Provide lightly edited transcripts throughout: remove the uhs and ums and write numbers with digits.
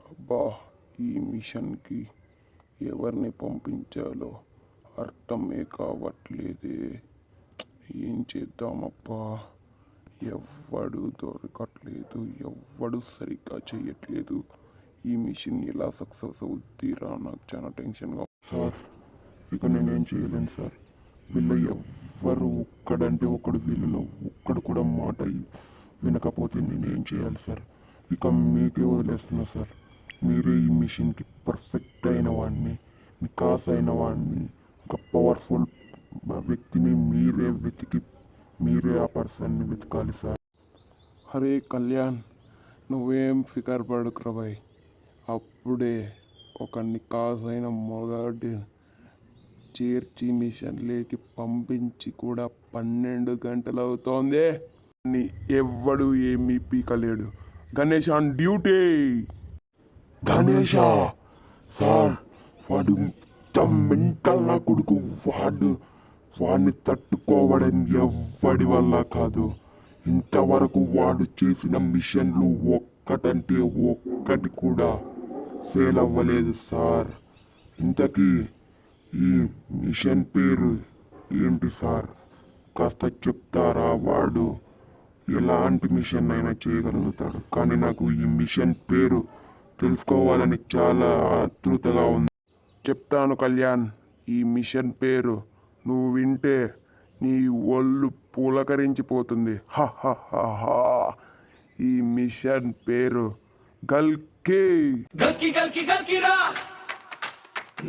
అబ్బా, ఈ మిషన్కి ఎవరిని పంపించాలో అర్థమే కావట్లేదే. ఏం చేద్దామబ్బా, ఎవ్వడు దొరకట్లేదు, ఎవ్వడు సరిగ్గా చేయట్లేదు. ఈ మిషన్ ఎలా సక్సెస్ అవుద్దిరా, నాకు చాలా టెన్షన్గా. సార్, ఇక నేనేం చేయలేను సార్. వీళ్ళు ఎవ్వరు ఒక్కడంటే ఒకడు, వీళ్ళలో ఒక్కడు కూడా మాట వినకపోతే నేనేం చేయాలి సార్? ఇక మీకే వదిలేస్తున్నా సార్. మీరే ఈ మిషన్కి పర్ఫెక్ట్ అయిన వాడిని, నికాస్ అయిన వాడిని, ఒక పవర్ఫుల్ వ్యక్తిని మీరే వెతికి మీరే ఆ పర్సన్ని వెతకాలి సార్. అరే కళ్యాణ్, నువ్వేం ఫికర్ పడకురా బాయ్. అప్పుడే ఒక నికాస్ అయిన మొగాడి చేర్చి మిషన్లోకి పంపించి కూడా 12 గంటలు అవుతోంది. ఎవ్వడు ఏమీ పీకలేడు. Ganesh on duty. గణేషా సార్, వాడు మెంటల్ నా కొడుకు. వాడిని తట్టుకోవడం ఎవ్వడి వల్ల కాదు. ఇంతవరకు వాడు చేసిన మిషన్లు ఒక్కటంటే ఒక్కటి కూడా ఫెయిల్ అవ్వలేదు సార్. ఇంతకీ ఈ మిషన్ పేరు ఏంటి సార్? కాస్త చెప్తారా? వాడు ఎలాంటి మిషన్ అయినా చేయగలుగుతాడు, కానీ నాకు ఈ మిషన్ పేరు తెలుసుకోవాలని చాలా ఆతృతగా ఉంది. చెప్తాను కళ్యాణ్. ఈ మిషన్ పేరు నువ్వు వింటే నీ ఒళ్ళు పులకరించిపోతుంది. ఈ మిషన్ పేరు గల్కి. గల్కి గల్కి గల్కి రా,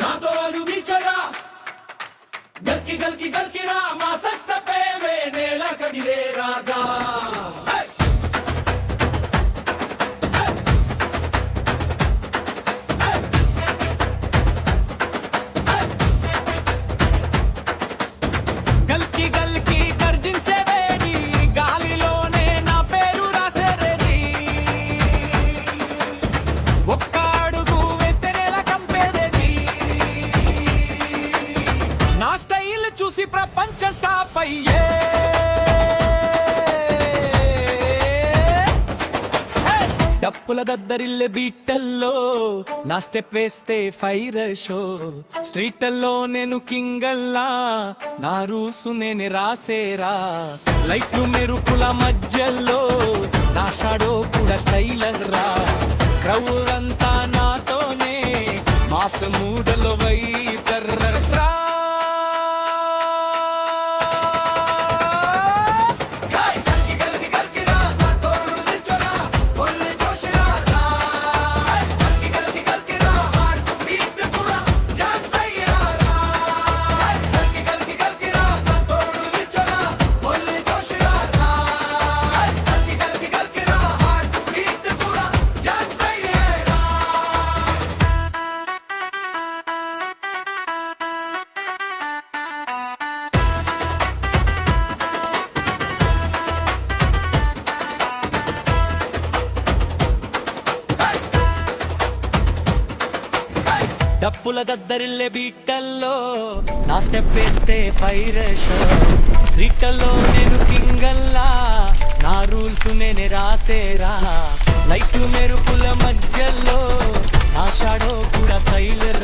నాతో అడుగిచరా. గల్కి గల్కి గల్కి రా, మా సస్త పేవే నేల కడిరే రాగా. గల్కి గల్కి గర్జించే వేడి, గాలిలోనే నా పేరు రాసేరేది. ఒక్క అడుగు వేస్తే నేల కంపేదేది. నా స్టైల్ చూసి ప్రపంచం స్టాప్ అయ్యే. డప్పుల దద్దరిల్లే బీటల్లో నా స్టెప్ వేస్తే ఫైర్ షో. స్ట్రీట్ల్లో నేను కింగల్లా, నా రూసు నేను రాసేరా. లైట్లు మెరుపుల మధ్యలో నా షాడో కూడా స్టైలర్ రా. క్రౌడ్ అంతా నాతోనే మాస మూడలో వైతర్రా. డప్పుల దద్దరిల్లే బీటల్లో నా స్టెప్ వేస్తే ఫైర్ షో. స్ట్రీట్ల్లో నేను కింగల్లా, నా రూల్స్ నేనే రాసేరా. లైట్లు మెరుపుల మధ్యలో నా షాడో కూడా స్టైలర్